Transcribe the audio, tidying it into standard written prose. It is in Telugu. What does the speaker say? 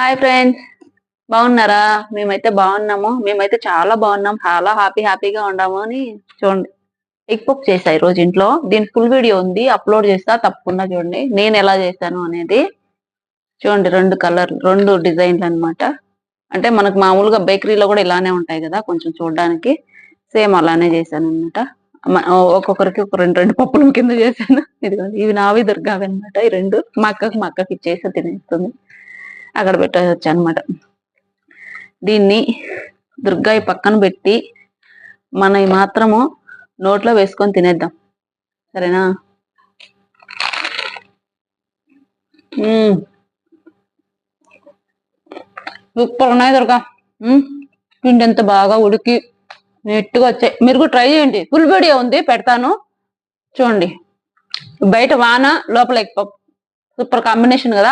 హాయ్ ఫ్రెండ్స్, బాగున్నారా? మేమైతే బాగున్నాము. మేమైతే చాలా బాగున్నాం. చాలా హ్యాపీగా ఉన్నాము అని చూడండి. ఎగ్ పప్పు చేసా ఈ రోజు ఇంట్లో. దీని ఫుల్ వీడియో ఉంది, అప్లోడ్ చేస్తా, తప్పకుండా చూడండి. నేను ఎలా చేశాను అనేది చూడండి. రెండు డిజైన్లు అన్నమాట. అంటే మనకు మామూలుగా బేకరీలో కూడా ఇలానే ఉంటాయి కదా, కొంచెం చూడడానికి సేమ్ అలానే చేశాను అనమాట. ఒక్కొక్కరికి ఒక రెండు రెండు పప్పుల కింద చేశాను. ఇవి నావి దుర్గావి అనమాట. ఈ రెండు మా అక్కకి ఇచ్చేసి తినేస్తుంది. అక్కడ పెట్టవచ్చు అనమాట. దీన్ని దుర్గాయి పక్కన పెట్టి మన మాత్రము నోట్లో వేసుకొని తినేద్దాం, సరేనా? సూపర్ ఉన్నాయి దుర్గా. పిండి ఎంత బాగా ఉడికి నీట్గా వచ్చాయి. మీరు కూడా ట్రై చేయండి. ఫుల్ వీడియో ఉంది, పెడతాను చూడండి. బయట వాన, లోపల ఎగ్ పప్పు, సూపర్ కాంబినేషన్ కదా.